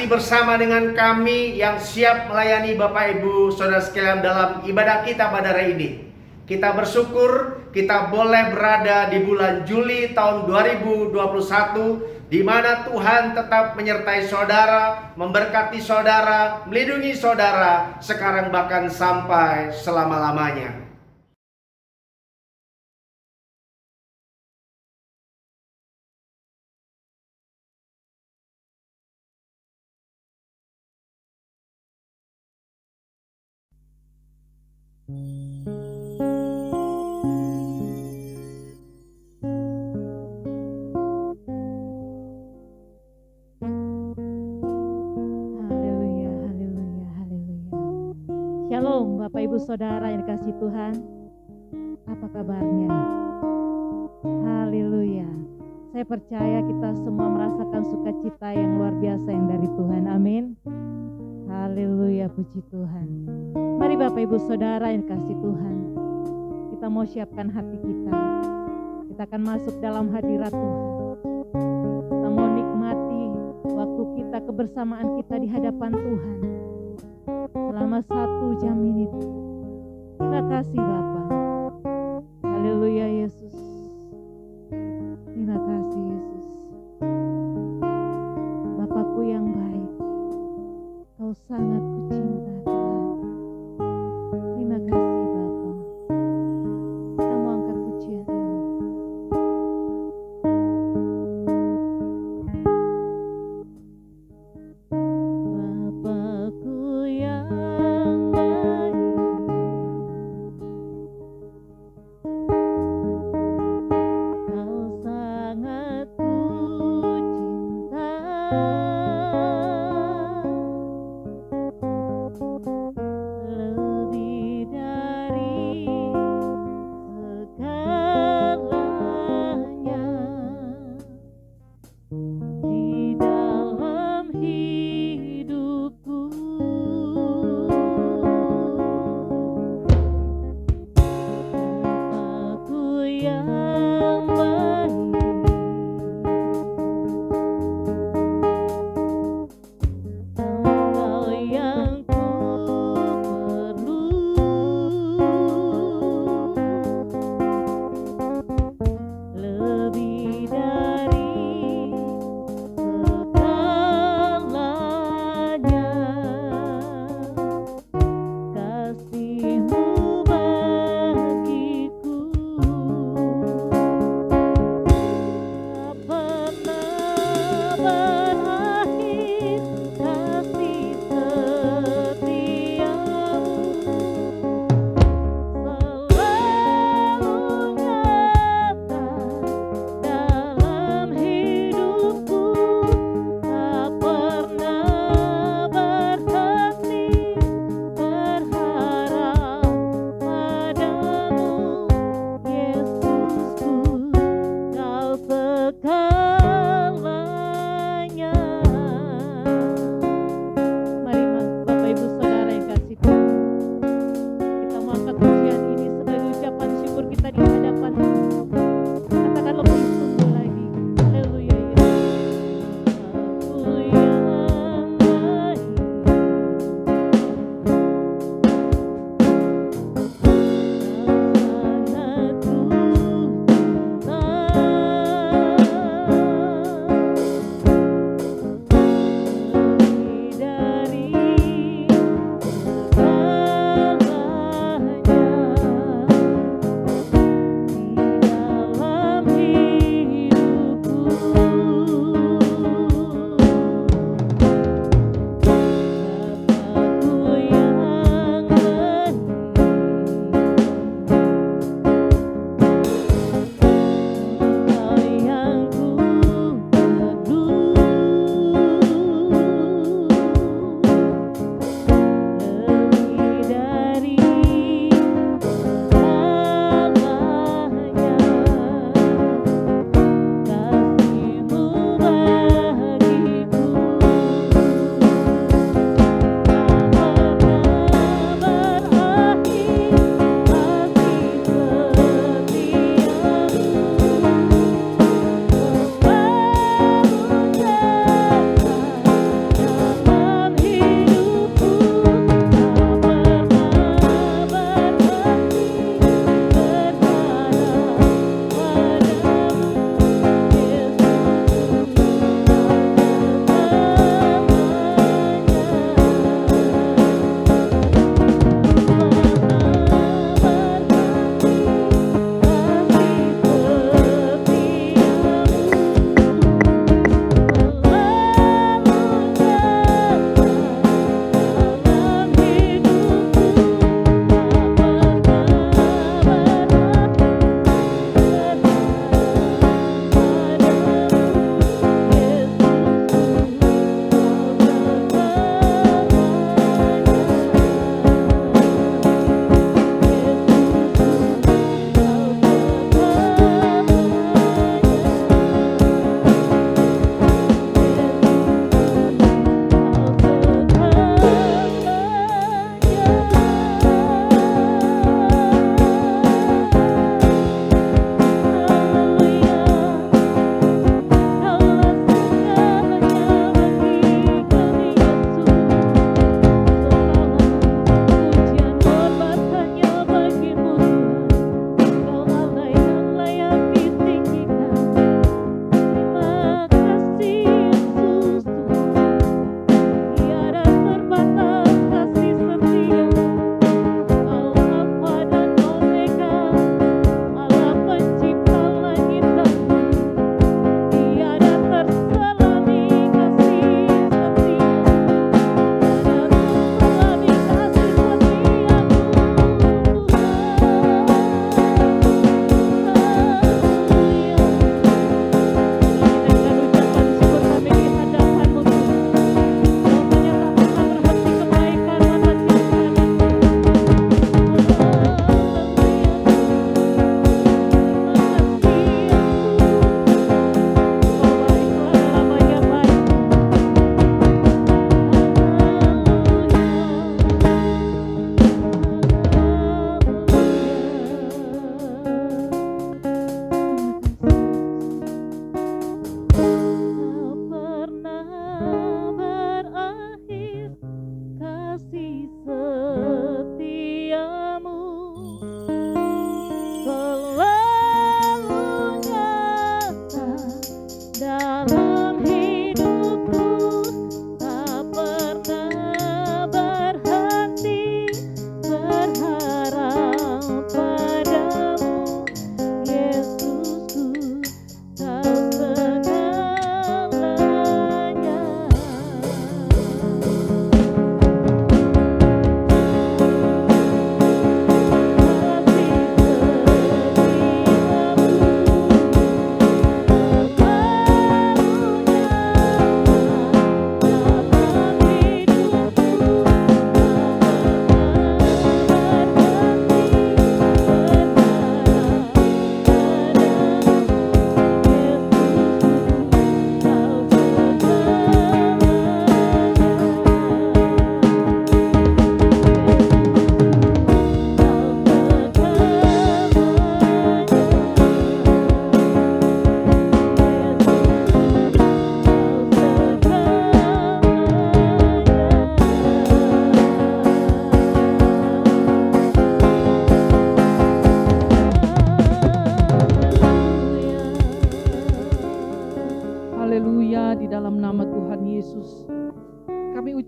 masih bersama dengan kami yang siap melayani Bapak Ibu Saudara sekalian dalam ibadah kita pada hari ini. Kita bersyukur kita boleh berada di bulan Juli tahun 2021, di mana Tuhan tetap menyertai saudara, memberkati saudara, melindungi saudara sekarang bahkan sampai selama-lamanya. Haleluya, haleluya, haleluya. Shalom Bapak Ibu Saudara yang dikasihi Tuhan. Apa kabarnya? Haleluya. Saya percaya kita semua merasakan sukacita yang luar biasa yang dari Tuhan. Amin. Haleluya, puji Tuhan. Mari Bapak Ibu Saudara yang dikasihi Tuhan, kita mau siapkan hati kita. Kita akan masuk dalam hadirat Tuhan. Kita mau nikmati waktu kita, kebersamaan kita di hadapan Tuhan selama 1 jam ini. Terima kasih Bapa. Haleluya Yesus. Terima kasih Yesus. Bapakku yang baik, Kau sangat kucinta Tuhan. Terima kasih Bapa. Kita mau angkat pujian ini. Bapakku yang baik,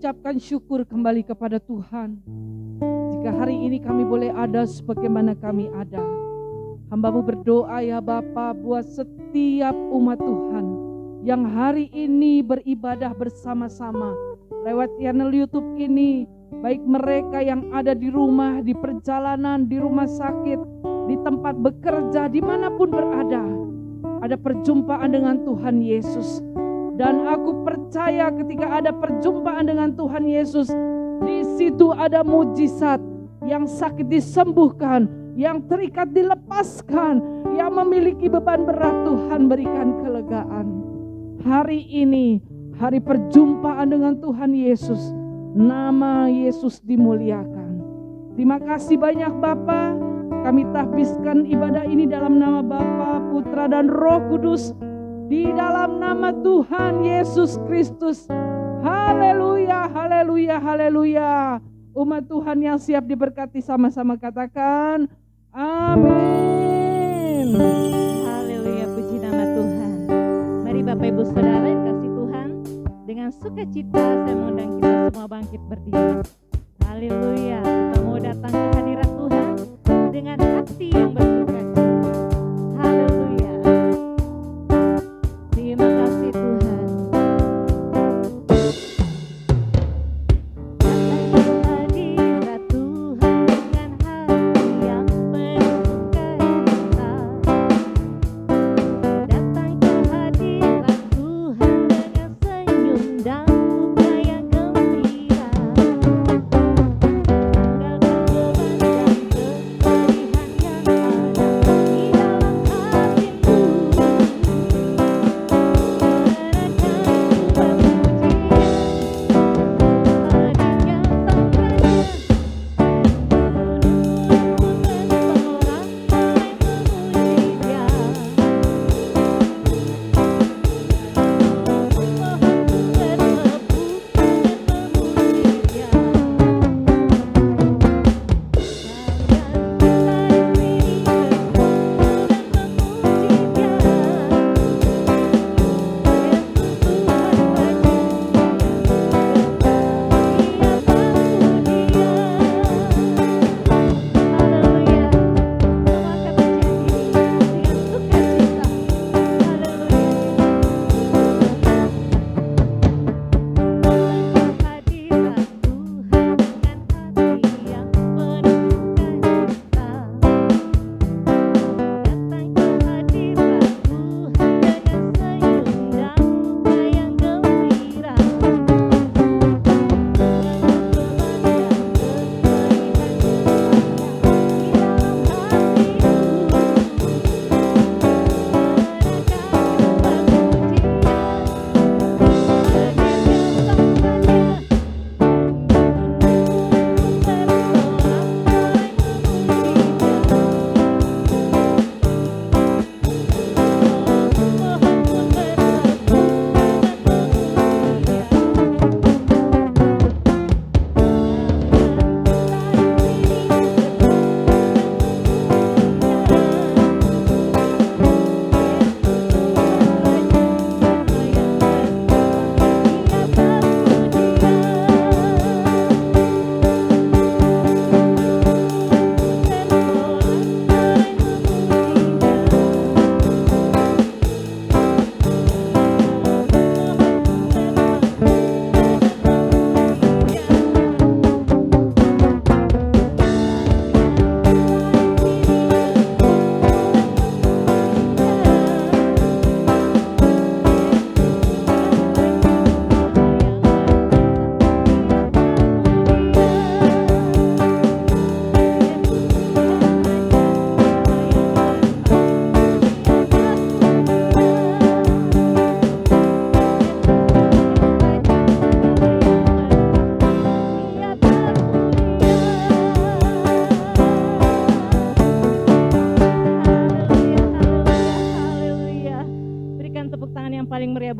mengucapkan syukur kembali kepada Tuhan. Jika hari ini kami boleh ada sebagaimana kami ada. Hamba-Mu berdoa ya Bapa buat setiap umat Tuhan yang hari ini beribadah bersama-sama lewat channel YouTube ini. Baik mereka yang ada di rumah, di perjalanan, di rumah sakit, di tempat bekerja, dimanapun berada. Ada perjumpaan dengan Tuhan Yesus. Dan aku percaya ketika ada perjumpaan dengan Tuhan Yesus, di situ ada mujizat. Yang sakit disembuhkan, yang terikat dilepaskan, yang memiliki beban berat Tuhan berikan kelegaan. Hari ini, hari perjumpaan dengan Tuhan Yesus, nama Yesus dimuliakan. Terima kasih banyak Bapa. Kami tahbiskan ibadah ini dalam nama Bapa, Putra dan Roh Kudus, di dalam nama Tuhan Yesus Kristus. Haleluya, haleluya, haleluya. Umat Tuhan yang siap diberkati sama-sama katakan amin. Haleluya, puji nama Tuhan. Mari Bapak Ibu Saudara yang kasih Tuhan, dengan sukacita saya mengundang kita semua bangkit berdiri. Haleluya, kita mau datang ke hadirat Tuhan dengan hati yang bersukacita. Haleluya. Terima kasih Tuhan. Hadirat Tuhan dengan hati yang penuh sukacita. Datang ke hadirat Tuhan dengan senyum dan muka yang gembira.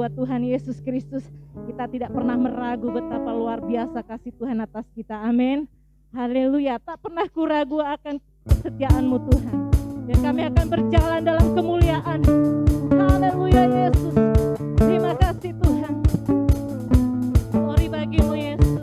buat Tuhan Yesus Kristus. Kita tidak pernah meragu betapa luar biasa kasih Tuhan atas kita. Amin. Haleluya. Tak pernah kuragu akan kesetiaan-Mu Tuhan. Dan kami akan berjalan dalam kemuliaan. Haleluya Yesus. Terima kasih Tuhan. Glory bagi-Mu Yesus.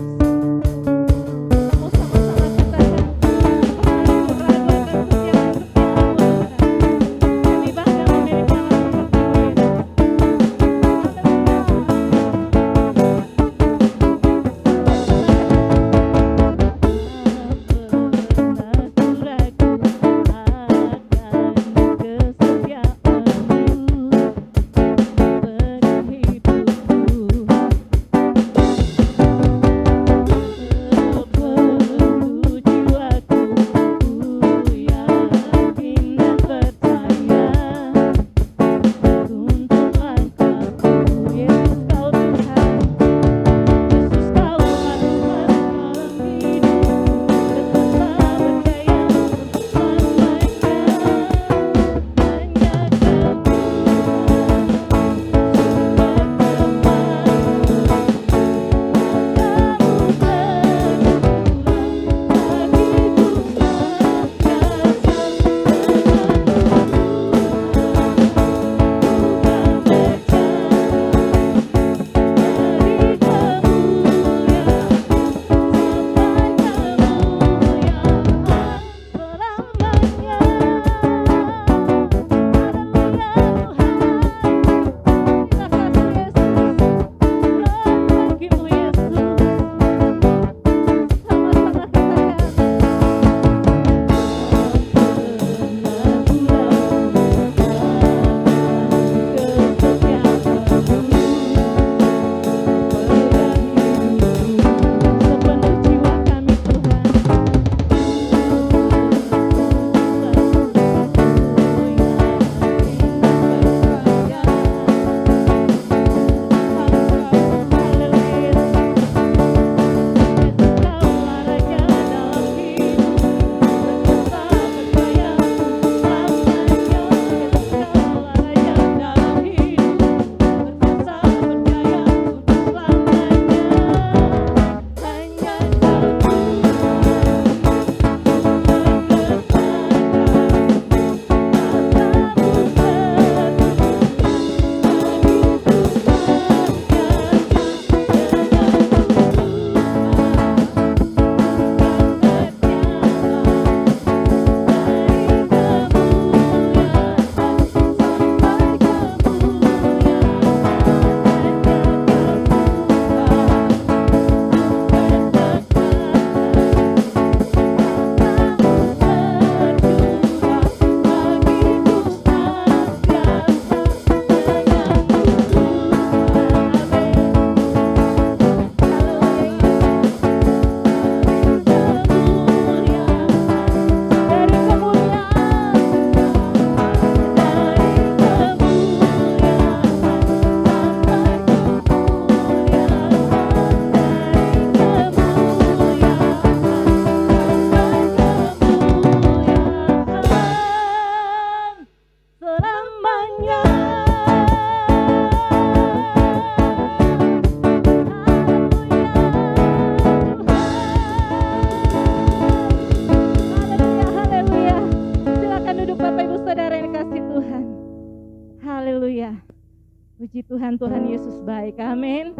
Puji Tuhan, Tuhan Yesus baik. Amin.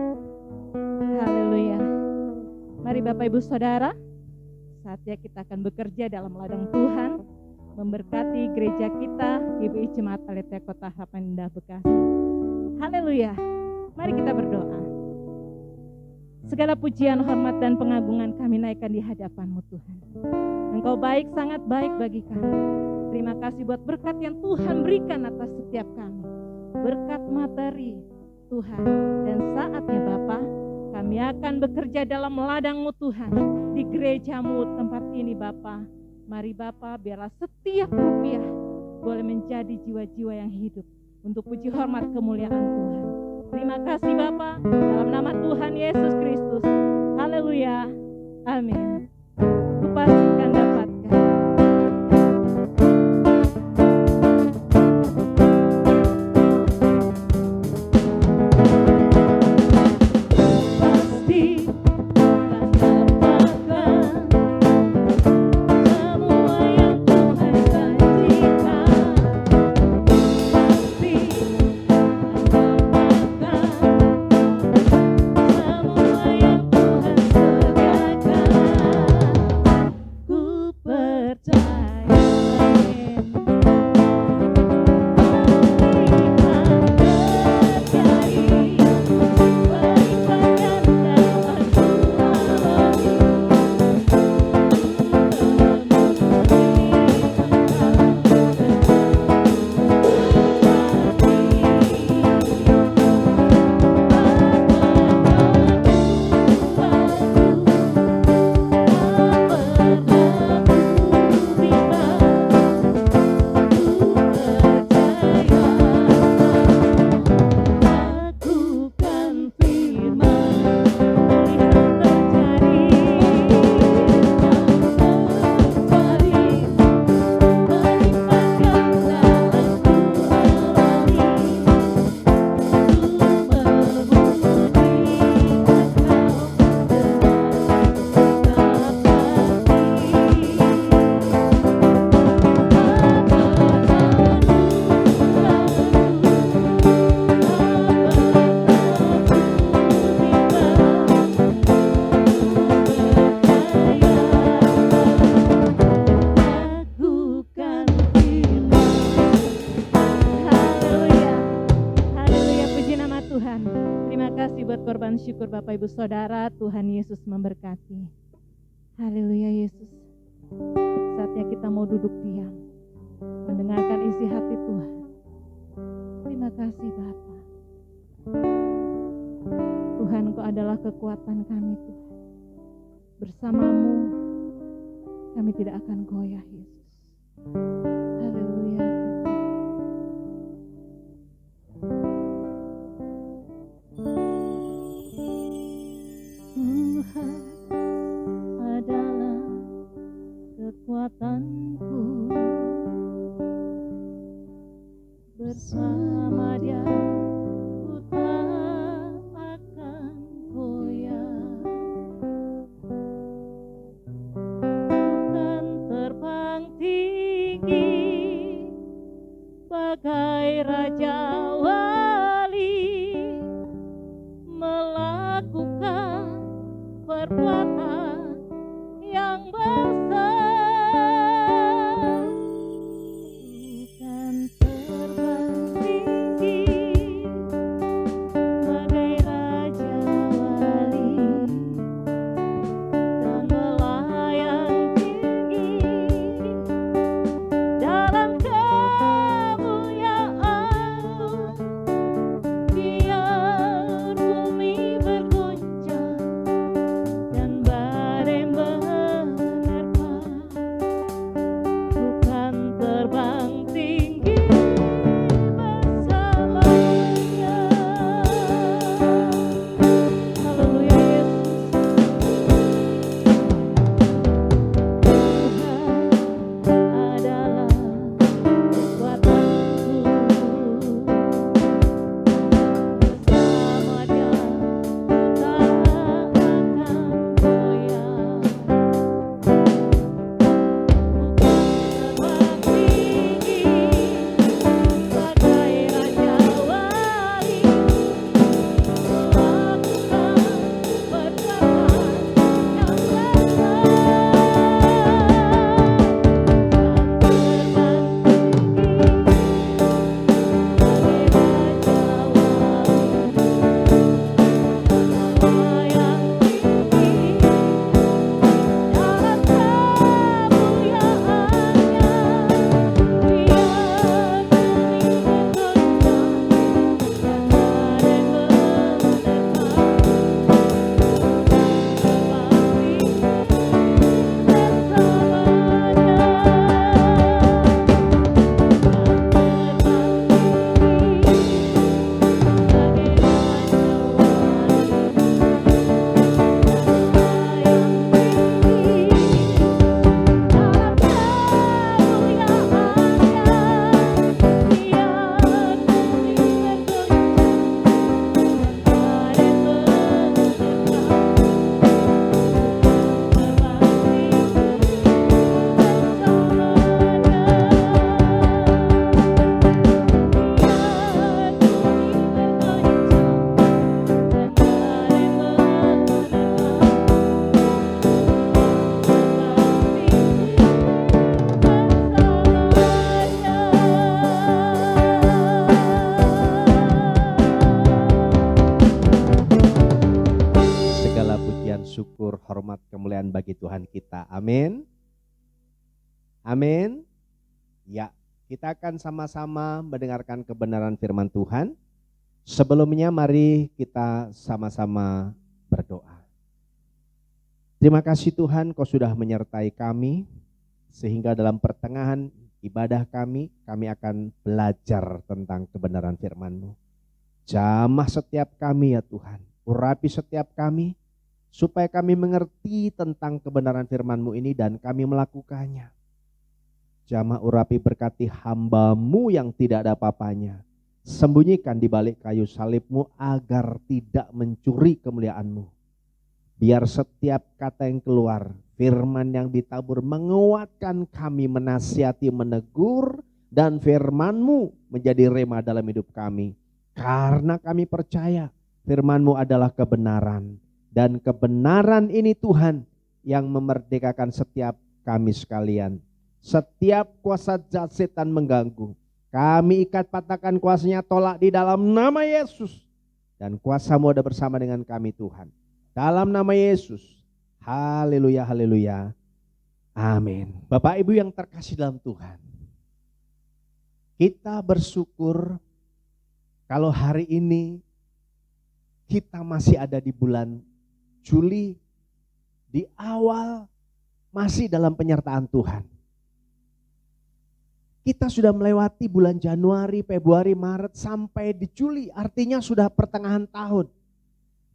Haleluya. Mari Bapak Ibu Saudara, saatnya kita akan bekerja dalam ladang Tuhan, memberkati gereja kita, GBI Jemaat Aletheia Kota Harapan Indah Bekasi. Haleluya. Mari kita berdoa. Segala pujian, hormat, dan pengagungan kami naikkan di hadapan-Mu Tuhan. Engkau baik, sangat baik bagi kami. Terima kasih buat berkat yang Tuhan berikan atas setiap kami. Berkat materi Tuhan. Dan saatnya Bapa, kami akan bekerja dalam ladang-Mu Tuhan. Di gereja-Mu tempat ini Bapa. Mari Bapa, biarlah setiap rupiah boleh menjadi jiwa-jiwa yang hidup. Untuk puji hormat kemuliaan Tuhan. Terima kasih Bapa, dalam nama Tuhan Yesus Kristus. Haleluya. Amin. Kupastikan dapatkan. Syukur Bapak Ibu Saudara, Tuhan Yesus memberkati. Haleluya Yesus. Saatnya kita mau duduk diam, mendengarkan isi hati Tuhan. Terima kasih Bapa. Tuhan, Engkau adalah kekuatan kami Tuhan. Bersama-Mu kami tidak akan goyah Yesus. Haleluya Tuhan adalah kekuatanku, bersama Dia ku tak akan goyah. Bukan terbang tinggi bagai raja wali, melakukan perbuatan yang besar, bukan terbang tinggi bagai raja wali, dan melayang tinggi dalam kemuliaan, biar bumi bergoncang dan kesetiaan kita. Amin. Amin. Ya, kita akan sama-sama mendengarkan kebenaran firman Tuhan. Sebelumnya mari kita sama-sama berdoa. Terima kasih Tuhan, Kau sudah menyertai kami, sehingga dalam pertengahan ibadah kami akan belajar tentang kebenaran firman-Mu. Jamah setiap kami ya Tuhan, urapi setiap kami, supaya kami mengerti tentang kebenaran firman-Mu ini dan kami melakukannya. Jamah urapi berkati hamba-Mu yang tidak ada apa-apanya. Sembunyikan di balik kayu salib-Mu agar tidak mencuri kemuliaan-Mu. Biar setiap kata yang keluar, firman yang ditabur menguatkan kami, menasihati, menegur, dan firman-Mu menjadi rema dalam hidup kami. Karena kami percaya firman-Mu adalah kebenaran. Dan kebenaran ini Tuhan yang memerdekakan setiap kami sekalian. Setiap kuasa jahat setan mengganggu, kami ikat patahkan kuasanya, tolak di dalam nama Yesus. Dan kuasa-Mu ada bersama dengan kami Tuhan. Dalam nama Yesus. Haleluya, haleluya. Amin. Bapak Ibu yang terkasih dalam Tuhan, kita bersyukur kalau hari ini kita masih ada di bulan Juli, di awal masih dalam penyertaan Tuhan. Kita sudah melewati bulan Januari, Februari, Maret sampai di Juli, artinya sudah pertengahan tahun.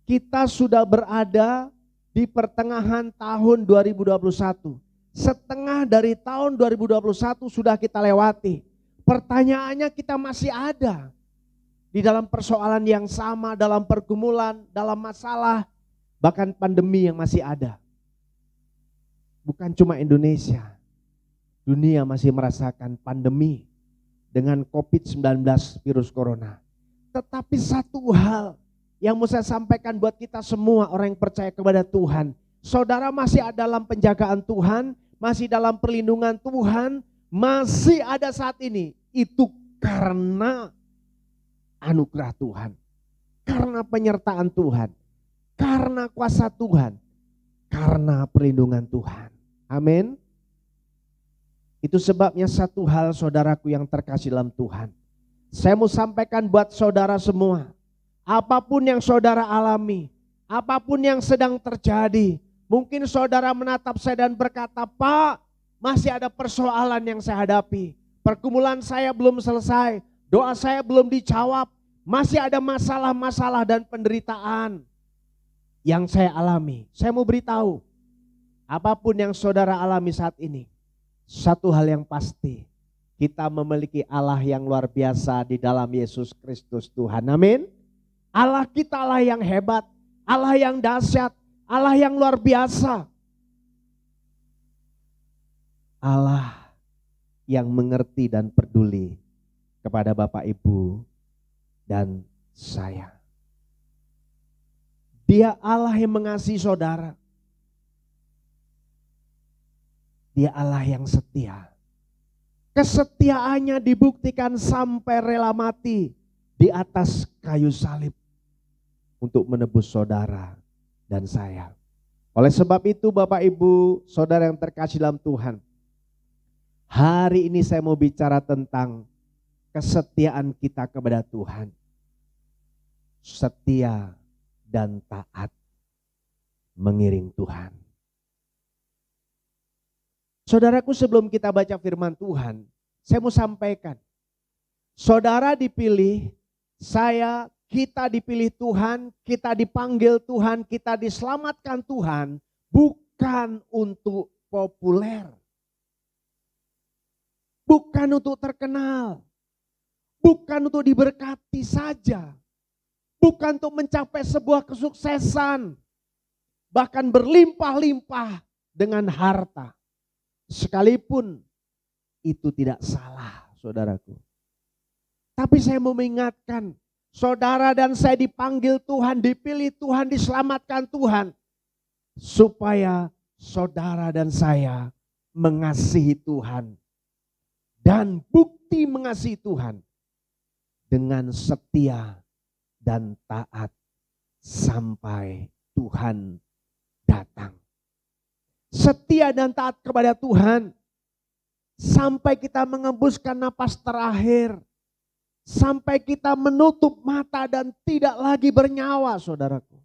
Kita sudah berada di pertengahan tahun 2021. Setengah dari tahun 2021 sudah kita lewati. Pertanyaannya, kita masih ada di dalam persoalan yang sama, dalam pergumulan, dalam masalah, bahkan pandemi yang masih ada. Bukan cuma Indonesia, dunia masih merasakan pandemi dengan COVID-19 virus corona. Tetapi satu hal yang mau saya sampaikan buat kita semua orang yang percaya kepada Tuhan. Saudara masih ada dalam penjagaan Tuhan, masih dalam perlindungan Tuhan, masih ada saat ini. Itu karena anugerah Tuhan, karena penyertaan Tuhan, karena kuasa Tuhan, karena perlindungan Tuhan. Amin. Itu sebabnya satu hal saudaraku yang terkasih dalam Tuhan, saya mau sampaikan buat saudara semua. Apapun yang saudara alami, apapun yang sedang terjadi, mungkin saudara menatap saya dan berkata, Pak, masih ada persoalan yang saya hadapi. Pergumulan saya belum selesai, doa saya belum dijawab, masih ada masalah-masalah dan penderitaan yang saya alami. Saya mau beritahu, apapun yang saudara alami saat ini, satu hal yang pasti, kita memiliki Allah yang luar biasa di dalam Yesus Kristus Tuhan. Amin. Allah kita Allah yang hebat, Allah yang dahsyat, Allah yang luar biasa. Allah yang mengerti dan peduli kepada Bapak Ibu dan saya. Dia Allah yang mengasihi saudara. Dia Allah yang setia. Kesetiaannya dibuktikan sampai rela mati di atas kayu salib untuk menebus saudara dan saya. Oleh sebab itu Bapak Ibu, saudara yang terkasih dalam Tuhan, hari ini saya mau bicara tentang kesetiaan kita kepada Tuhan. Setia dan taat mengiring Tuhan. Saudaraku, sebelum kita baca firman Tuhan, saya mau sampaikan, saudara dipilih, kita dipilih Tuhan, kita dipanggil Tuhan, kita diselamatkan Tuhan, bukan untuk populer, bukan untuk terkenal, bukan untuk diberkati saja, bukan untuk mencapai sebuah kesuksesan, bahkan berlimpah-limpah dengan harta. Sekalipun itu tidak salah, saudaraku. Tapi saya mau mengingatkan, saudara dan saya dipanggil Tuhan, dipilih Tuhan, diselamatkan Tuhan, supaya saudara dan saya mengasihi Tuhan. Dan bukti mengasihi Tuhan dengan setia dan taat sampai Tuhan datang. setia dan taat kepada Tuhan sampai kita mengembuskan napas terakhir, sampai kita menutup mata dan tidak lagi bernyawa, saudaraku.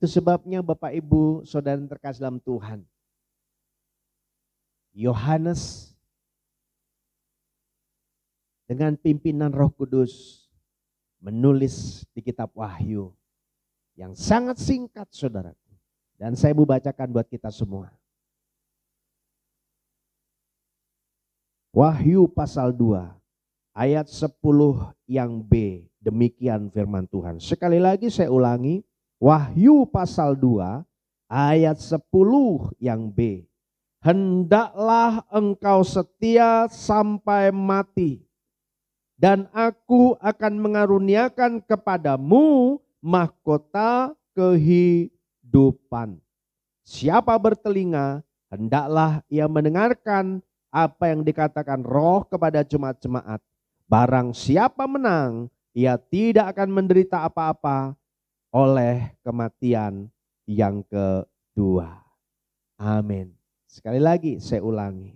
Itu sebabnya Bapak Ibu Saudara yang terkasih dalam Tuhan, Yohanes dengan pimpinan Roh Kudus menulis di kitab Wahyu yang sangat singkat, saudaraku. Dan saya mau bacakan buat kita semua. Wahyu pasal 2 ayat 10 yang B, demikian firman Tuhan. Sekali lagi saya ulangi, Wahyu pasal 2 ayat 10 yang B. Hendaklah engkau setia sampai mati, dan aku akan mengaruniakan kepadamu mahkota kehidupan. Siapa bertelinga, hendaklah ia mendengarkan apa yang dikatakan Roh kepada jemaat-jemaat. Barang siapa menang, ia tidak akan menderita apa-apa oleh kematian yang kedua. Amin. Sekali lagi saya ulangi.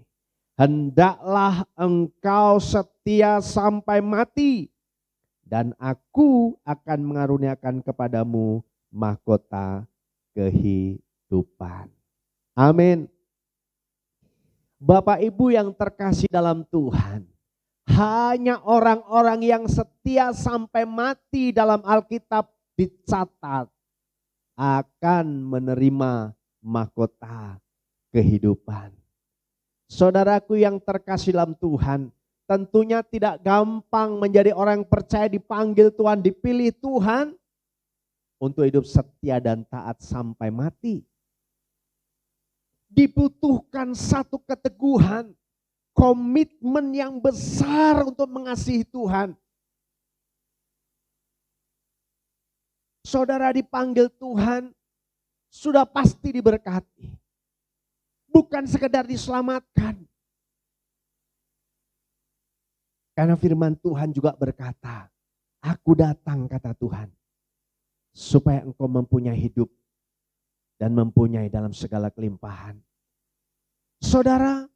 Hendaklah engkau setia sampai mati, dan aku akan mengaruniakan kepadamu mahkota kehidupan. Amin. Bapak Ibu yang terkasih dalam Tuhan, hanya orang-orang yang setia sampai mati dalam Alkitab dicatat akan menerima mahkota kehidupan. Saudaraku yang terkasih dalam Tuhan, tentunya tidak gampang menjadi orang yang percaya, dipanggil Tuhan, dipilih Tuhan untuk hidup setia dan taat sampai mati. Dibutuhkan satu keteguhan, komitmen yang besar untuk mengasihi Tuhan. Saudara dipanggil Tuhan, sudah pasti diberkati. Bukan sekedar diselamatkan. Karena firman Tuhan juga berkata, aku datang, kata Tuhan, supaya engkau mempunyai hidup dan mempunyai dalam segala kelimpahan. Saudara,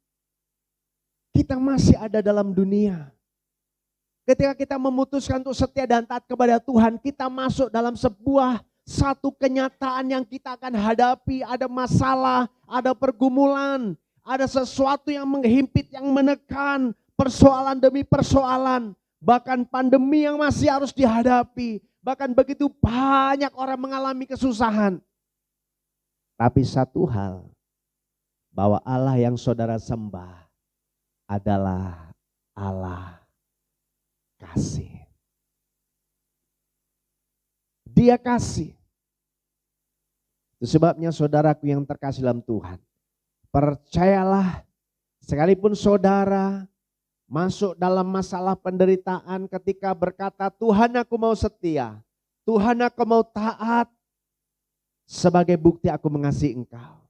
kita masih ada dalam dunia. Ketika kita memutuskan untuk setia dan taat kepada Tuhan, kita masuk dalam satu kenyataan yang kita akan hadapi. Ada masalah, ada pergumulan, ada sesuatu yang menghimpit, yang menekan, persoalan demi persoalan. Bahkan pandemi yang masih harus dihadapi. Bahkan begitu banyak orang mengalami kesusahan. Tapi satu hal, bahwa Allah yang saudara sembah adalah Allah kasih. Dia kasih. Itu sebabnya saudaraku yang terkasih dalam Tuhan, percayalah, sekalipun saudara masuk dalam masalah penderitaan, ketika berkata, Tuhan aku mau setia, Tuhan aku mau taat, sebagai bukti aku mengasihi engkau.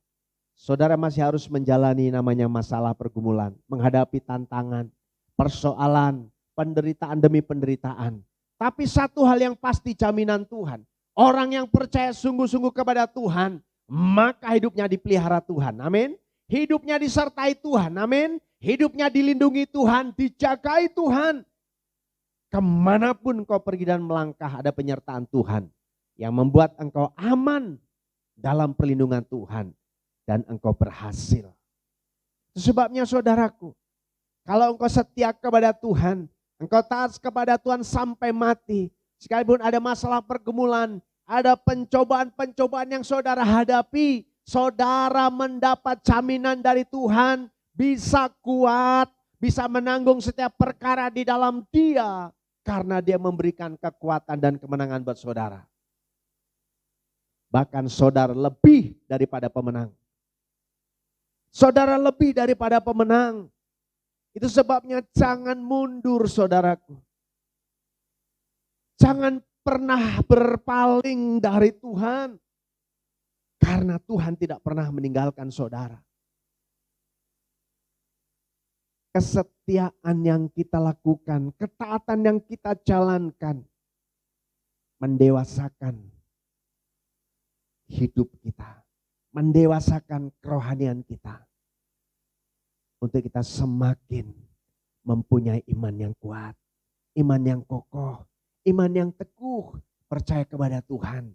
Saudara masih harus menjalani namanya masalah pergumulan, menghadapi tantangan, persoalan, penderitaan demi penderitaan. Tapi satu hal yang pasti, jaminan Tuhan, orang yang percaya sungguh-sungguh kepada Tuhan, maka hidupnya dipelihara Tuhan. Amin. Hidupnya disertai Tuhan. Amin. Hidupnya dilindungi Tuhan, dijagai Tuhan. Kemanapun kau pergi dan melangkah, ada penyertaan Tuhan yang membuat engkau aman dalam perlindungan Tuhan dan engkau berhasil. Itu sebabnya saudaraku, kalau engkau setia kepada Tuhan, engkau taat kepada Tuhan sampai mati, sekalipun ada masalah pergumulan, ada pencobaan-pencobaan yang saudara hadapi, saudara mendapat jaminan dari Tuhan, bisa kuat, bisa menanggung setiap perkara di dalam Dia, karena Dia memberikan kekuatan dan kemenangan buat saudara. Bahkan saudara lebih daripada pemenang. Saudara lebih daripada pemenang. Itu sebabnya jangan mundur, saudaraku. Jangan pernah berpaling dari Tuhan. Karena Tuhan tidak pernah meninggalkan saudara. Kesetiaan yang kita lakukan, ketaatan yang kita jalankan, mendewasakan hidup kita, mendewasakan kerohanian kita, untuk kita semakin mempunyai iman yang kuat, iman yang kokoh, iman yang teguh, percaya kepada Tuhan.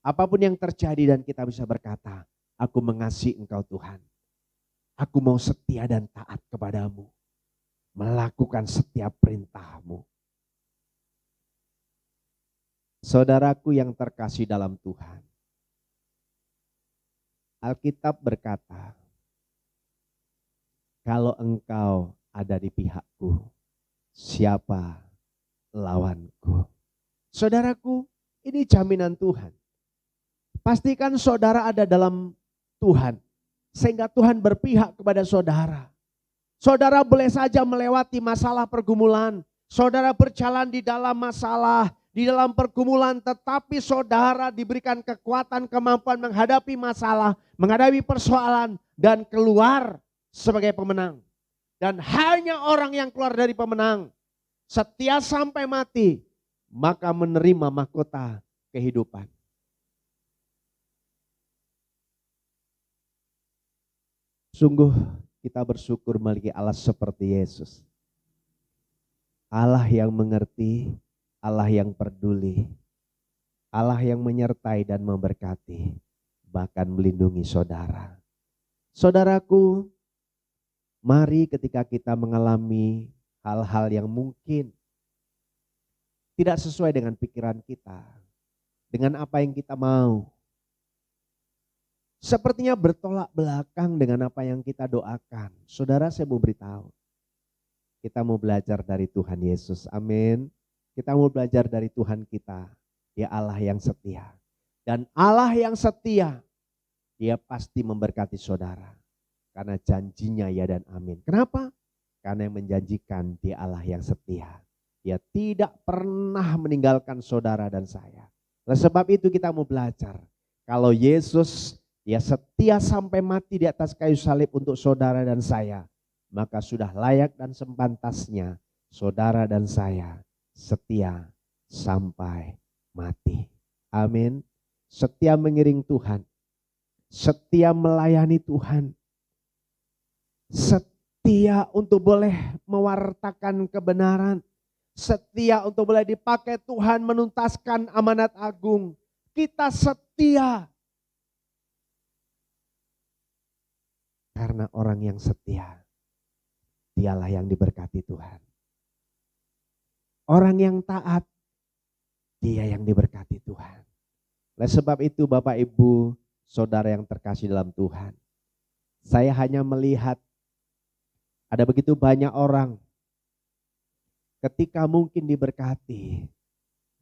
Apapun yang terjadi dan kita bisa berkata, aku mengasihi Engkau Tuhan. Aku mau setia dan taat kepadamu, melakukan setiap perintah-Mu. Saudaraku yang terkasih dalam Tuhan, Alkitab berkata, kalau engkau ada di pihakku, siapa lawanku? Saudaraku, ini jaminan Tuhan. Pastikan saudara ada dalam Tuhan, sehingga Tuhan berpihak kepada saudara. Saudara boleh saja melewati masalah pergumulan, saudara berjalan di dalam masalah, di dalam pergumulan, tetapi saudara diberikan kekuatan, kemampuan menghadapi masalah, menghadapi persoalan, dan keluar sebagai pemenang. Dan hanya orang yang keluar dari pemenang, setia sampai mati, maka menerima mahkota kehidupan. Sungguh kita bersyukur memiliki Allah seperti Yesus. Allah yang mengerti, Allah yang peduli, Allah yang menyertai dan memberkati, bahkan melindungi saudara. Saudaraku, mari ketika kita mengalami hal-hal yang mungkin tidak sesuai dengan pikiran kita, dengan apa yang kita mau, sepertinya bertolak belakang dengan apa yang kita doakan. Saudara, saya mau beritahu, kita mau belajar dari Tuhan Yesus, amin. Kita mau belajar dari Tuhan kita, Dia Allah yang setia. Dan Allah yang setia, Dia pasti memberkati saudara. Karena janjinya ya dan amin. Kenapa? Karena yang menjanjikan Dia Allah yang setia. Dia tidak pernah meninggalkan saudara dan saya. Oleh sebab itu kita mau belajar. Kalau Yesus Dia setia sampai mati di atas kayu salib untuk saudara dan saya, maka sudah layak dan sepantasnya saudara dan saya setia sampai mati. Amin. Setia mengiring Tuhan, setia melayani Tuhan, setia untuk boleh mewartakan kebenaran, setia untuk boleh dipakai Tuhan menuntaskan amanat agung. Kita setia karena orang yang setia, dialah yang diberkati Tuhan. Orang yang taat, dia yang diberkati Tuhan. Oleh sebab itu Bapak Ibu, saudara yang terkasih dalam Tuhan, saya hanya melihat ada begitu banyak orang ketika mungkin diberkati,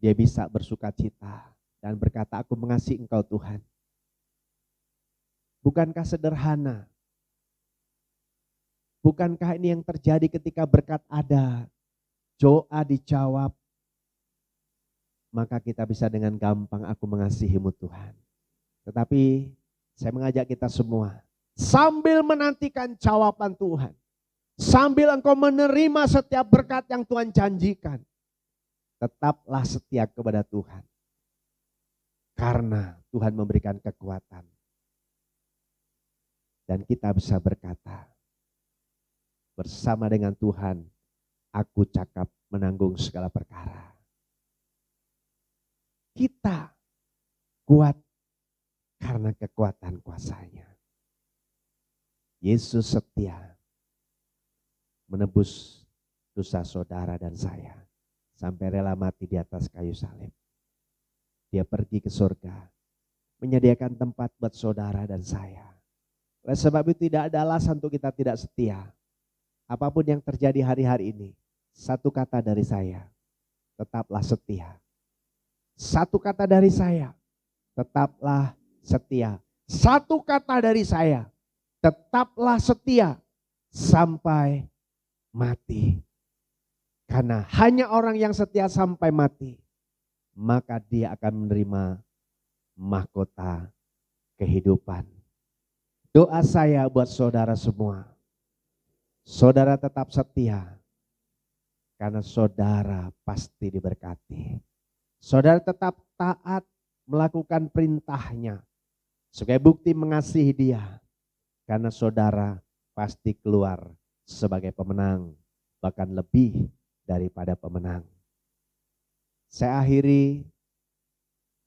dia bisa bersuka cita dan berkata, aku mengasihi Engkau Tuhan. Bukankah sederhana? Bukankah ini yang terjadi ketika berkat ada, doa dijawab, maka kita bisa dengan gampang, aku mengasihimu Tuhan. Tetapi saya mengajak kita semua, sambil menantikan jawaban Tuhan, sambil engkau menerima setiap berkat yang Tuhan janjikan, tetaplah setia kepada Tuhan. Karena Tuhan memberikan kekuatan. Dan kita bisa berkata, bersama dengan Tuhan, aku cakap menanggung segala perkara. Kita kuat karena kekuatan kuasanya. Yesus setia menebus dosa saudara dan saya sampai rela mati di atas kayu salib. Dia pergi ke surga, menyediakan tempat buat saudara dan saya. Oleh sebab itu tidak ada alasan untuk kita tidak setia. Apapun yang terjadi hari-hari ini, satu kata dari saya, tetaplah setia. Satu kata dari saya, tetaplah setia. Satu kata dari saya, tetaplah setia sampai mati. Karena hanya orang yang setia sampai mati, maka dia akan menerima mahkota kehidupan. Doa saya buat saudara semua, saudara tetap setia, karena saudara pasti diberkati. Saudara tetap taat melakukan perintahnya sebagai bukti mengasihi dia. Karena saudara pasti keluar sebagai pemenang, bahkan lebih daripada pemenang. Saya akhiri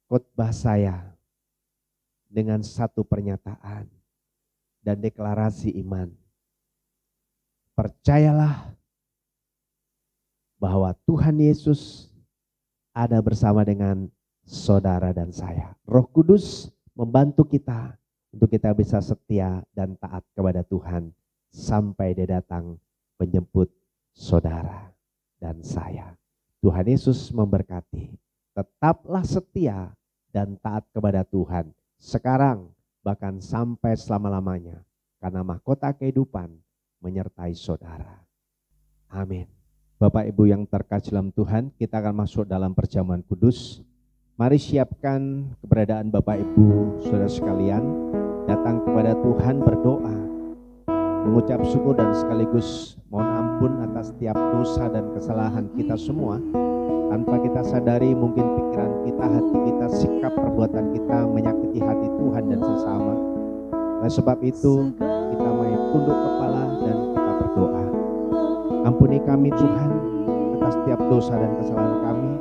khotbah saya dengan satu pernyataan dan deklarasi iman. Percayalah bahwa Tuhan Yesus ada bersama dengan saudara dan saya. Roh Kudus membantu kita untuk kita bisa setia dan taat kepada Tuhan sampai dia datang menjemput saudara dan saya. Tuhan Yesus memberkati. Tetaplah setia dan taat kepada Tuhan sekarang bahkan sampai selama-lamanya, karena mahkota kehidupan menyertai saudara. Amin. Bapak Ibu yang terkasih dalam Tuhan, kita akan masuk dalam perjamuan kudus. Mari siapkan keberadaan Bapak Ibu saudara sekalian, datang kepada Tuhan berdoa, mengucap syukur dan sekaligus mohon ampun atas setiap dosa dan kesalahan kita semua. Tanpa kita sadari mungkin pikiran kita, hati kita, sikap perbuatan kita menyakiti hati Tuhan dan sesama. Oleh sebab itu kita mari tunduk kepala dan kita berdoa. Ampuni kami Tuhan atas setiap dosa dan kesalahan kami,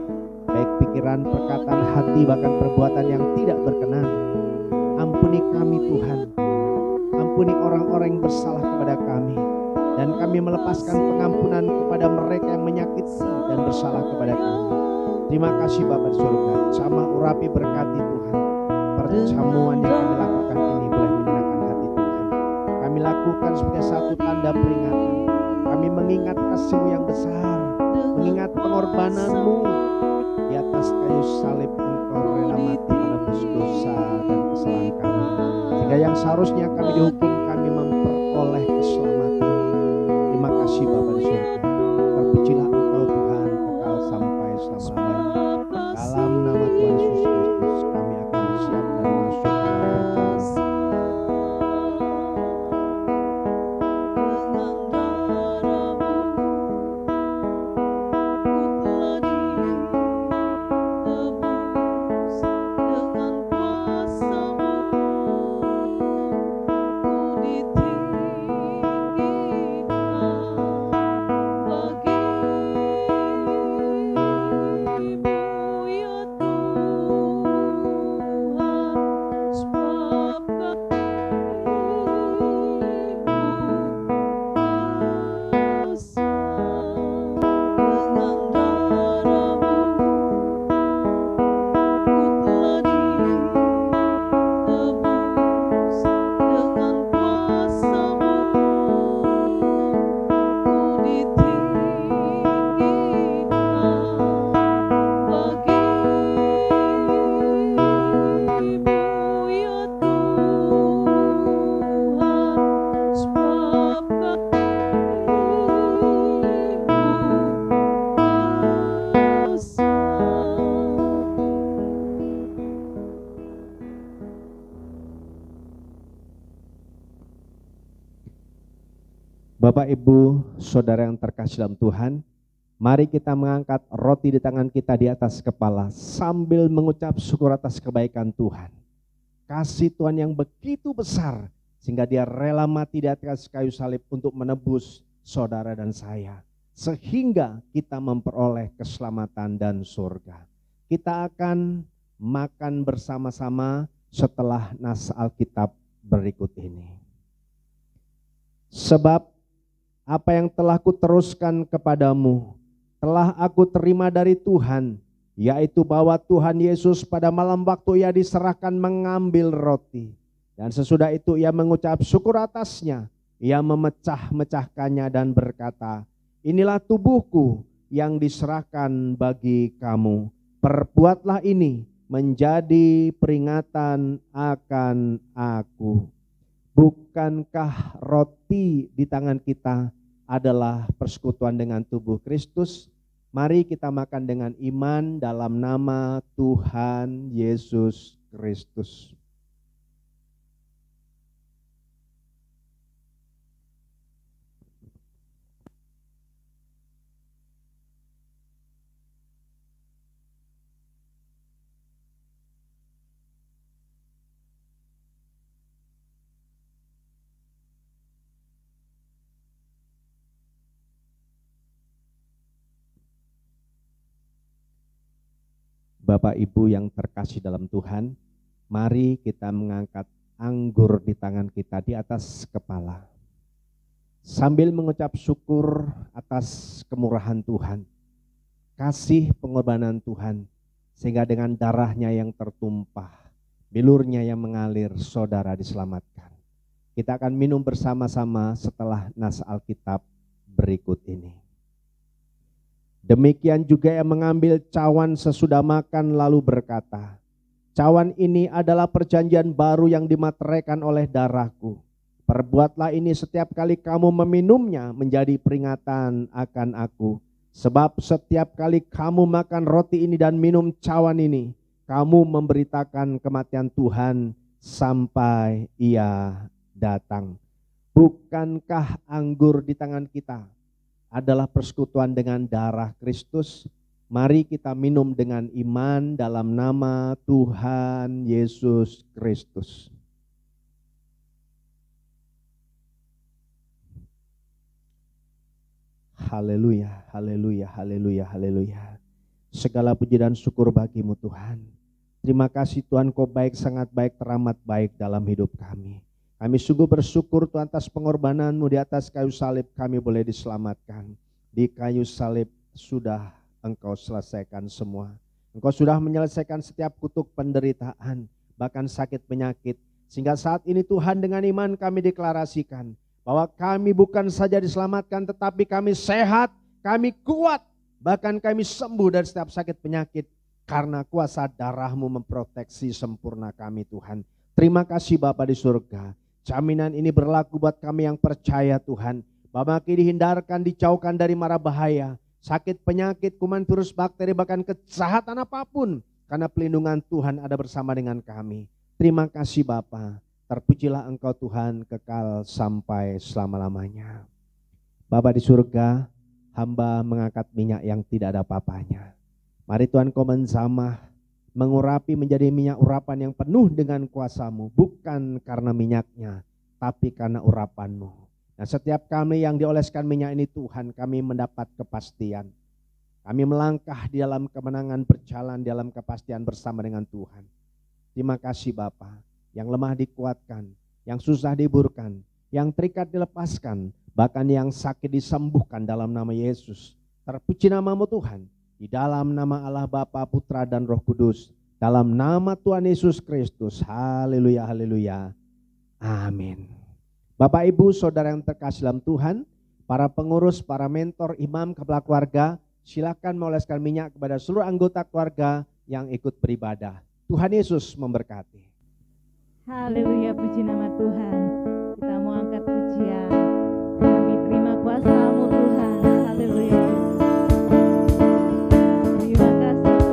baik pikiran, perkataan, hati, bahkan perbuatan yang tidak berkenan. Ampuni kami Tuhan, ampuni orang-orang yang bersalah kepada kami, dan kami melepaskan pengampunan kepada mereka yang menyakiti dan bersalah kepada kami. Terima kasih Bapa di surga, sama urapi berkati Tuhan. Perjamuan yang kami lakukan ini boleh menyenangkan hati Tuhan. Kami lakukan sebagai satu tanda peringatan. Kami mengingat kasih-Mu yang besar, mengingat pengorbanan-Mu di atas kayu salib. Engkau rela mati menebus dosa dan kesalahan kami, sehingga yang seharusnya kami dihukum, kami memperoleh keselamatan. Terima kasih Bapa di surga. Terpujilah Engkau Tuhan kekal sampai selama-lamanya. Dalam nama Tuhan Yesus Kristus kami akan siap dan masuk dalam perjamuan. Bapak Ibu saudara yang terkasih dalam Tuhan, mari kita mengangkat roti di tangan kita di atas kepala sambil mengucap syukur atas kebaikan Tuhan. Kasih Tuhan yang begitu besar sehingga dia rela mati di atas kayu salib untuk menebus saudara dan saya, sehingga kita memperoleh keselamatan dan surga. Kita akan makan bersama-sama setelah nas Alkitab berikut ini. Sebab apa yang telah kuteruskan kepadamu telah aku terima dari Tuhan, yaitu bahwa Tuhan Yesus pada malam waktu ia diserahkan mengambil roti, dan sesudah itu ia mengucap syukur atasnya, ia memecah-mecahkannya dan berkata, inilah tubuhku yang diserahkan bagi kamu, perbuatlah ini menjadi peringatan akan aku. Bukankah roti di tangan kita adalah persekutuan dengan tubuh Kristus? Mari kita makan dengan iman dalam nama Tuhan Yesus Kristus. Bapak Ibu yang terkasih dalam Tuhan, mari kita mengangkat anggur di tangan kita di atas kepala. Sambil mengucap syukur atas kemurahan Tuhan, kasih pengorbanan Tuhan, sehingga dengan darahnya yang tertumpah, bilurnya yang mengalir, saudara diselamatkan. Kita akan minum bersama-sama setelah nas Alkitab berikut ini. Demikian juga yang mengambil cawan sesudah makan lalu berkata, cawan ini adalah perjanjian baru yang dimateraikan oleh darahku. Perbuatlah ini setiap kali kamu meminumnya menjadi peringatan akan aku. Sebab setiap kali kamu makan roti ini dan minum cawan ini, kamu memberitakan kematian Tuhan sampai Ia datang. Bukankah anggur di tangan kita adalah persekutuan dengan darah Kristus? Mari kita minum dengan iman dalam nama Tuhan Yesus Kristus. Haleluya, haleluya, haleluya, haleluya. Segala puji dan syukur bagimu Tuhan. Terima kasih Tuhan, Kau baik, sangat baik, teramat baik dalam hidup kami. Kami sungguh bersyukur Tuhan atas pengorbanan-Mu di atas kayu salib kami boleh diselamatkan. Di kayu salib sudah Engkau selesaikan semua. Engkau sudah menyelesaikan setiap kutuk penderitaan, bahkan sakit penyakit. Sehingga saat ini Tuhan dengan iman kami deklarasikan bahwa kami bukan saja diselamatkan tetapi kami sehat, kami kuat, bahkan kami sembuh dari setiap sakit penyakit. Karena kuasa darah-Mu memproteksi sempurna kami Tuhan. Terima kasih Bapa di surga. Jaminan ini berlaku buat kami yang percaya Tuhan. Bahwa kini dihindarkan, dijauhkan dari mara bahaya, sakit, penyakit, kuman, virus, bakteri, bahkan kejahatan apapun. Karena pelindungan Tuhan ada bersama dengan kami. Terima kasih Bapa. Terpujilah Engkau Tuhan kekal sampai selama-lamanya. Bapa di surga, hamba mengangkat minyak yang tidak ada apa-apanya. Mari Tuhan Kau menjamah, mengurapi menjadi minyak urapan yang penuh dengan kuasa-Mu, bukan karena minyaknya, tapi karena urapan-Mu. Nah, setiap kami yang dioleskan minyak ini Tuhan, kami mendapat kepastian. Kami melangkah di dalam kemenangan, berjalan di dalam kepastian bersama dengan Tuhan. Terima kasih Bapa, yang lemah dikuatkan, yang susah dihiburkan, yang terikat dilepaskan, bahkan yang sakit disembuhkan dalam nama Yesus. Terpuji nama-Mu Tuhan. Di dalam nama Allah Bapa, Putra dan Roh Kudus. Dalam nama Tuhan Yesus Kristus. Haleluya, haleluya. Amin. Bapak Ibu Saudara yang terkasih dalam Tuhan, para pengurus, para mentor, imam, kepala keluarga, silakan mengoleskan minyak kepada seluruh anggota keluarga yang ikut beribadah. Tuhan Yesus memberkati. Haleluya, puji nama Tuhan. Kita mau angkat pujian. Kami terima kuasa-Mu Tuhan. Haleluya. Terima kasih.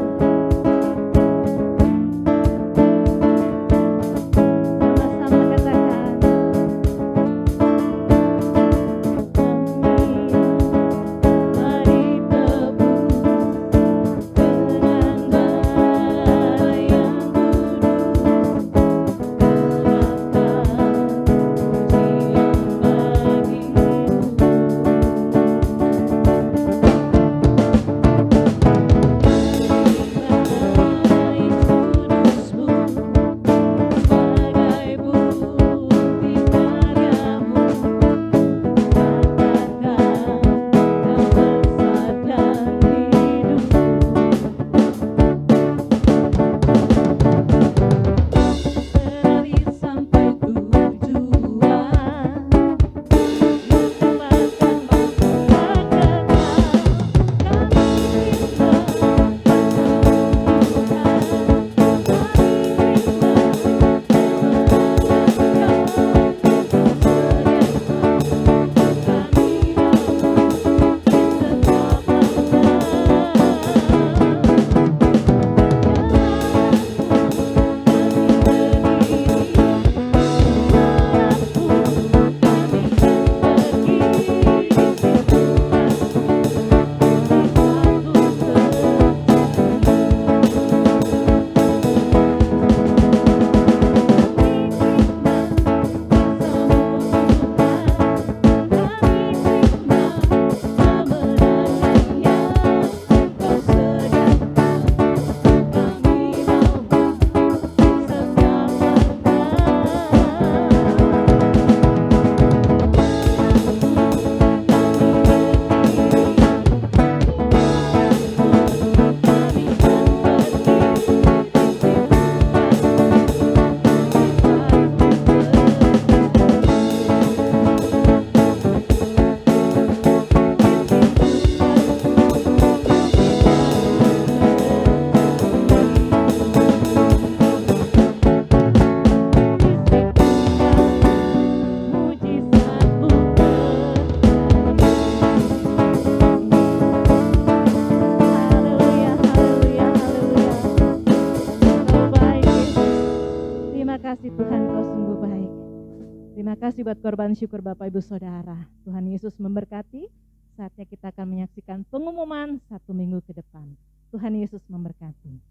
kasih buat korban syukur Bapak Ibu Saudara. Tuhan Yesus memberkati. Saatnya kita akan menyaksikan pengumuman 1 minggu ke depan. Tuhan Yesus memberkati.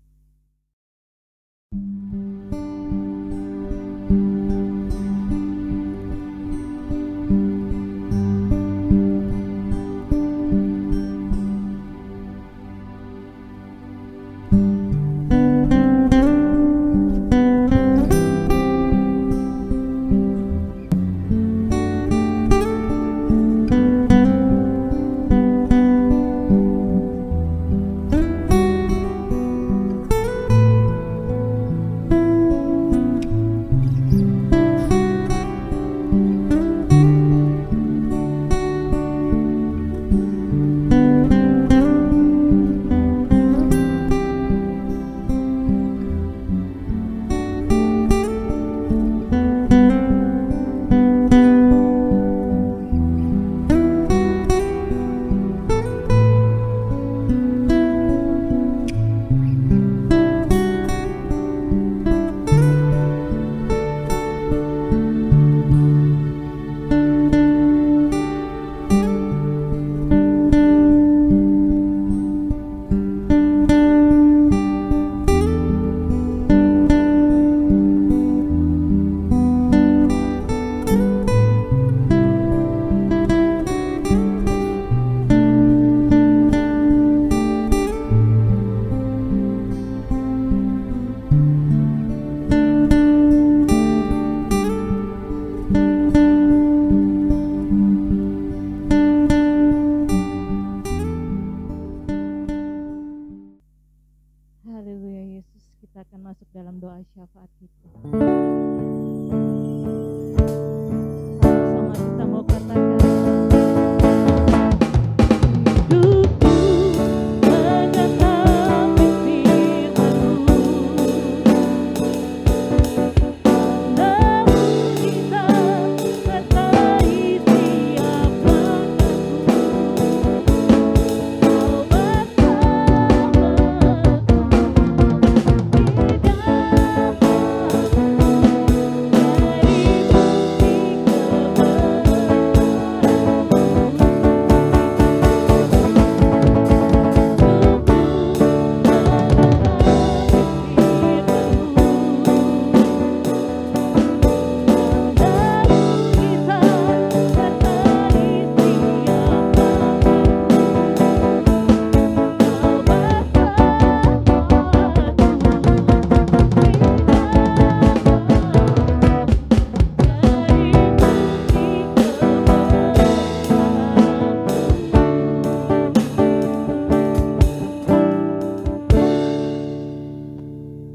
Haleluya Yesus, kita akan masuk dalam doa syafaat kita. Sama-sama kita mau katakan, hidupku menatapi firman-Mu, namun kita sertai setiap langkahku, Kau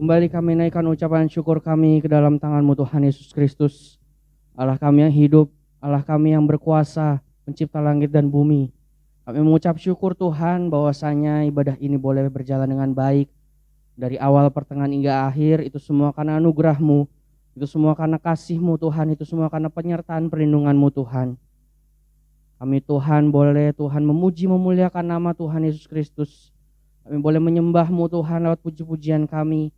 Kembali kami naikkan ucapan syukur kami ke dalam tangan-Mu Tuhan Yesus Kristus. Allah kami yang hidup, Allah kami yang berkuasa, pencipta langit dan bumi. Kami mengucap syukur Tuhan bahwasanya ibadah ini boleh berjalan dengan baik. Dari awal pertengahan hingga akhir, itu semua karena anugerah-Mu, itu semua karena kasih-Mu Tuhan, itu semua karena penyertaan perlindungan-Mu Tuhan. Kami Tuhan boleh Tuhan memuji memuliakan nama Tuhan Yesus Kristus. Kami boleh menyembah-Mu Tuhan lewat puji-pujian kami.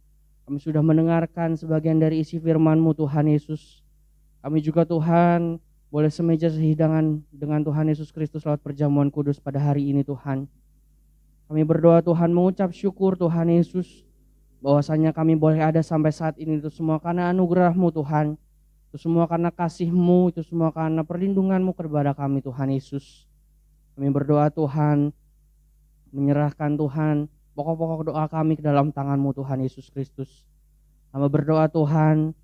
Kami sudah mendengarkan sebagian dari isi firman-Mu Tuhan Yesus. Kami juga Tuhan boleh semeja sehidangan dengan Tuhan Yesus Kristus lewat perjamuan kudus pada hari ini Tuhan. Kami berdoa Tuhan mengucap syukur Tuhan Yesus. Bahwasanya kami boleh ada sampai saat ini itu semua karena anugerah-Mu Tuhan. Itu semua karena kasih-Mu, itu semua karena perlindungan-Mu kepada kami Tuhan Yesus. Kami berdoa Tuhan, menyerahkan Tuhan pokok-pokok doa kami ke dalam tangan-Mu Tuhan Yesus Kristus. Kami berdoa Tuhan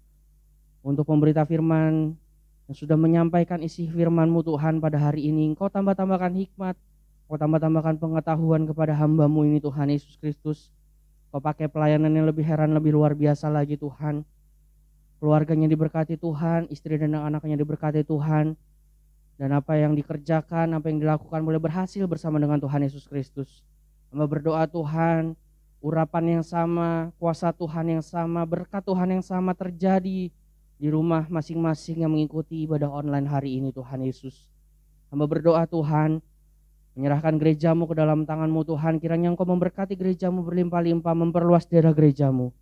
untuk pemberita firman yang sudah menyampaikan isi firman-Mu Tuhan pada hari ini. Engkau tambah-tambahkan hikmat, Engkau tambah-tambahkan pengetahuan kepada hamba-Mu ini Tuhan Yesus Kristus. Engkau pakai pelayanan yang lebih heran, lebih luar biasa lagi Tuhan. Keluarganya diberkati Tuhan, istri dan anak-anaknya diberkati Tuhan. Dan apa yang dikerjakan, apa yang dilakukan boleh berhasil bersama dengan Tuhan Yesus Kristus. Hamba berdoa Tuhan, urapan yang sama, kuasa Tuhan yang sama, berkat Tuhan yang sama terjadi di rumah masing-masing yang mengikuti ibadah online hari ini Tuhan Yesus. Hamba berdoa Tuhan, menyerahkan gereja-Mu ke dalam tangan-Mu Tuhan, kiranya Engkau memberkati gereja-Mu berlimpah-limpah, memperluas daerah gereja-Mu.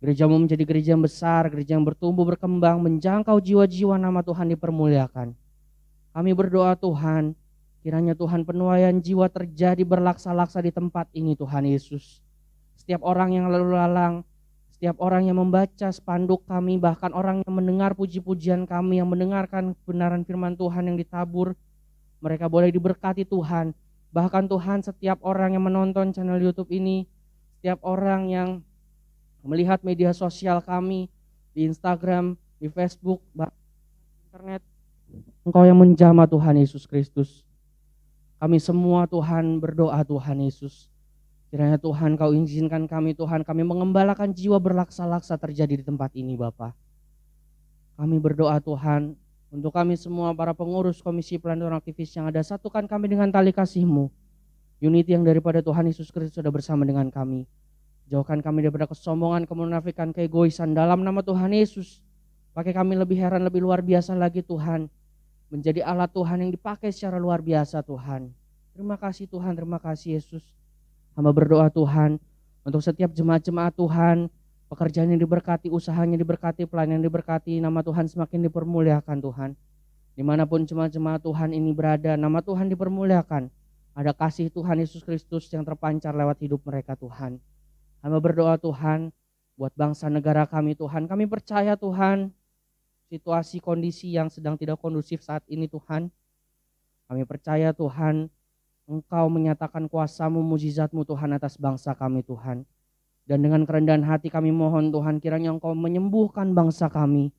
Gerejamu menjadi gereja yang besar, gereja yang bertumbuh, berkembang, menjangkau jiwa-jiwa, nama Tuhan dipermuliakan. Kami berdoa Tuhan, kiranya Tuhan penuaian jiwa terjadi berlaksa-laksa di tempat ini Tuhan Yesus. Setiap orang yang lalu lalang, setiap orang yang membaca spanduk kami, bahkan orang yang mendengar puji-pujian kami, yang mendengarkan kebenaran firman Tuhan yang ditabur, mereka boleh diberkati Tuhan. Bahkan Tuhan, setiap orang yang menonton channel YouTube ini, setiap orang yang melihat media sosial kami di Instagram, di Facebook, bahkan internet, Engkau yang menjamah Tuhan Yesus Kristus. Kami semua Tuhan berdoa Tuhan Yesus. Kiranya Tuhan Kau izinkan kami Tuhan, kami mengembalakan jiwa berlaksa-laksa terjadi di tempat ini Bapa. Kami berdoa Tuhan, untuk kami semua para pengurus Komisi Pelayanan Aktivis yang ada, satukan kami dengan tali kasih-Mu. Unity yang daripada Tuhan Yesus Kristus sudah bersama dengan kami. Jauhkan kami daripada kesombongan, kemunafikan, keegoisan dalam nama Tuhan Yesus. Pakai kami lebih heran, lebih luar biasa lagi Tuhan. Menjadi alat Tuhan yang dipakai secara luar biasa Tuhan. Terima kasih Tuhan, terima kasih Yesus. Hamba berdoa Tuhan untuk setiap jemaat-jemaat Tuhan, pekerjaan yang diberkati, usahanya diberkati, pelayanan yang diberkati, nama Tuhan semakin dipermuliakan Tuhan. Dimanapun jemaat-jemaat Tuhan ini berada, nama Tuhan dipermuliakan. Ada kasih Tuhan Yesus Kristus yang terpancar lewat hidup mereka Tuhan. Hamba berdoa Tuhan buat bangsa negara kami Tuhan. Kami percaya Tuhan, situasi kondisi yang sedang tidak kondusif saat ini Tuhan. Kami percaya Tuhan, Engkau menyatakan kuasa-Mu, mujizat-Mu Tuhan atas bangsa kami Tuhan. Dan dengan kerendahan hati kami mohon Tuhan, kiranya Engkau menyembuhkan bangsa kami.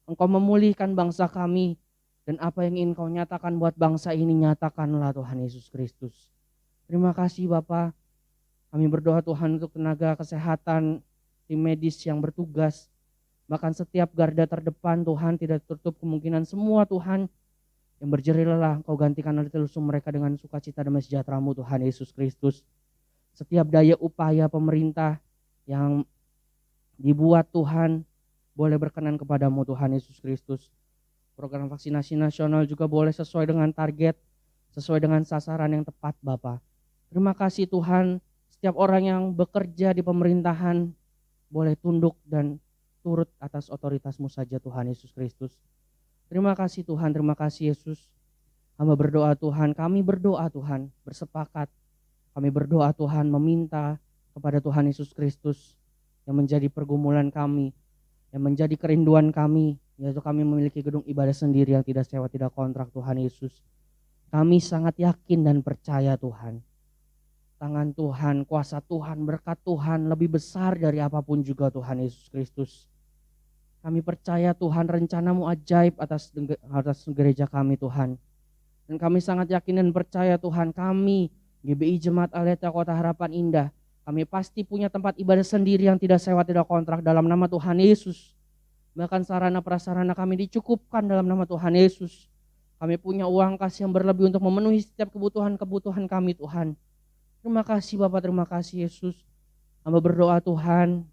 Engkau memulihkan bangsa kami. Dan apa yang ingin Kau nyatakan buat bangsa ini, nyatakanlah Tuhan Yesus Kristus. Terima kasih Bapa. Kami berdoa Tuhan untuk tenaga kesehatan, tim medis yang bertugas. Bahkan setiap garda terdepan Tuhan, tidak tertutup kemungkinan semua Tuhan yang berjerih lelah, Kau gantikan oleh telusur mereka dengan sukacita dan sejahtera-Mu Tuhan Yesus Kristus. Setiap daya upaya pemerintah yang dibuat Tuhan, boleh berkenan kepada-Mu Tuhan Yesus Kristus. Program vaksinasi nasional juga boleh sesuai dengan target, sesuai dengan sasaran yang tepat Bapa. Terima kasih Tuhan, setiap orang yang bekerja di pemerintahan boleh tunduk dan turut atas otoritas-Mu saja Tuhan Yesus Kristus. Terima kasih Tuhan, terima kasih Yesus. Hamba berdoa Tuhan, kami berdoa Tuhan, bersepakat. Kami berdoa Tuhan, meminta kepada Tuhan Yesus Kristus yang menjadi pergumulan kami, yang menjadi kerinduan kami, yaitu kami memiliki gedung ibadah sendiri yang tidak sewa, tidak kontrak Tuhan Yesus. Kami sangat yakin dan percaya Tuhan. Tangan Tuhan, kuasa Tuhan, berkat Tuhan lebih besar dari apapun juga Tuhan Yesus Kristus. Kami percaya Tuhan, rencana-Mu ajaib atas gereja kami Tuhan. Dan kami sangat yakin dan percaya Tuhan, kami GBI Jemaat Aleta Kota Harapan Indah, kami pasti punya tempat ibadah sendiri yang tidak sewa, tidak kontrak dalam nama Tuhan Yesus. Bahkan sarana prasarana kami dicukupkan dalam nama Tuhan Yesus. Kami punya uang kas yang berlebih untuk memenuhi setiap kebutuhan-kebutuhan kami Tuhan. Terima kasih Bapak, terima kasih Yesus. Hamba berdoa Tuhan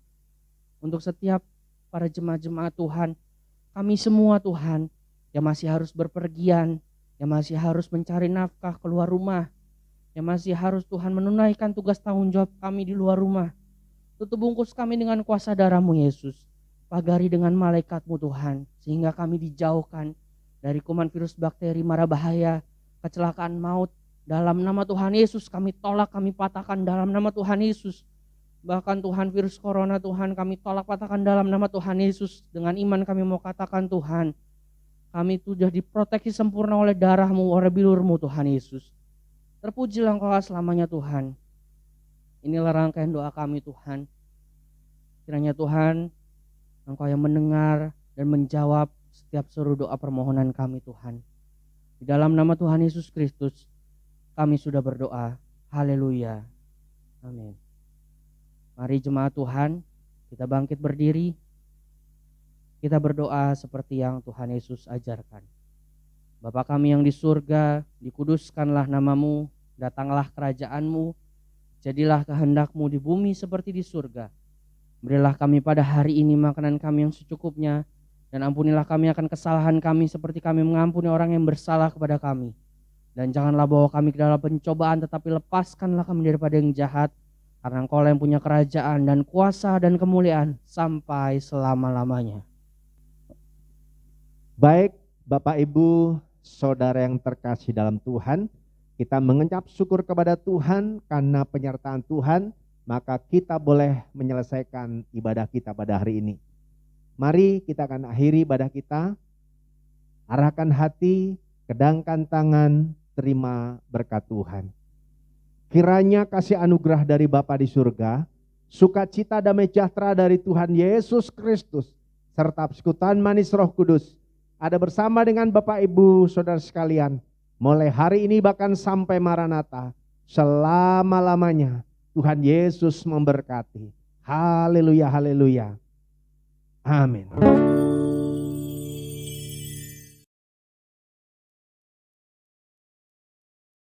untuk setiap para jemaat-jemaat Tuhan, kami semua Tuhan yang masih harus berpergian, yang masih harus mencari nafkah keluar rumah, yang masih harus Tuhan menunaikan tugas tanggung jawab kami di luar rumah. Tutup bungkus kami dengan kuasa darah-Mu Yesus, pagari dengan malaikat-Mu Tuhan, sehingga kami dijauhkan dari kuman virus bakteri mara bahaya, kecelakaan maut. Dalam nama Tuhan Yesus kami tolak, kami patahkan dalam nama Tuhan Yesus. Bahkan Tuhan virus corona Tuhan kami tolak patahkan dalam nama Tuhan Yesus. Dengan iman kami mau katakan Tuhan, kami sudah diproteksi sempurna oleh darah-Mu, oleh bilur-Mu Tuhan Yesus. Terpujilah Engkau selamanya Tuhan. Inilah rangkaian doa kami Tuhan. Kiranya Tuhan, Engkau yang mendengar dan menjawab setiap seru doa permohonan kami Tuhan. Di dalam nama Tuhan Yesus Kristus kami sudah berdoa. Haleluya. Amin. Mari jemaat Tuhan, kita bangkit berdiri. Kita berdoa seperti yang Tuhan Yesus ajarkan. Bapa kami yang di surga, dikuduskanlah nama-Mu, datanglah kerajaan-Mu, jadilah kehendak-Mu di bumi seperti di surga. Berilah kami pada hari ini makanan kami yang secukupnya, dan ampunilah kami akan kesalahan kami seperti kami mengampuni orang yang bersalah kepada kami. Dan janganlah bawa kami ke dalam pencobaan, tetapi lepaskanlah kami daripada yang jahat. Karena Engkau yang punya kerajaan dan kuasa dan kemuliaan sampai selama-lamanya. Baik Bapak Ibu, saudara yang terkasih dalam Tuhan, kita mengucap syukur kepada Tuhan karena penyertaan Tuhan, maka kita boleh menyelesaikan ibadah kita pada hari ini. Mari kita akan akhiri ibadah kita, arahkan hati, kedangkan tangan, terima berkat Tuhan. Kiranya kasih anugerah dari Bapa di surga, sukacita damai sejahtera dari Tuhan Yesus Kristus, serta persekutuan manis Roh Kudus, ada bersama dengan Bapak Ibu Saudara sekalian, mulai hari ini bahkan sampai Maranatha, selama-lamanya. Tuhan Yesus memberkati. Haleluya, haleluya. Amin.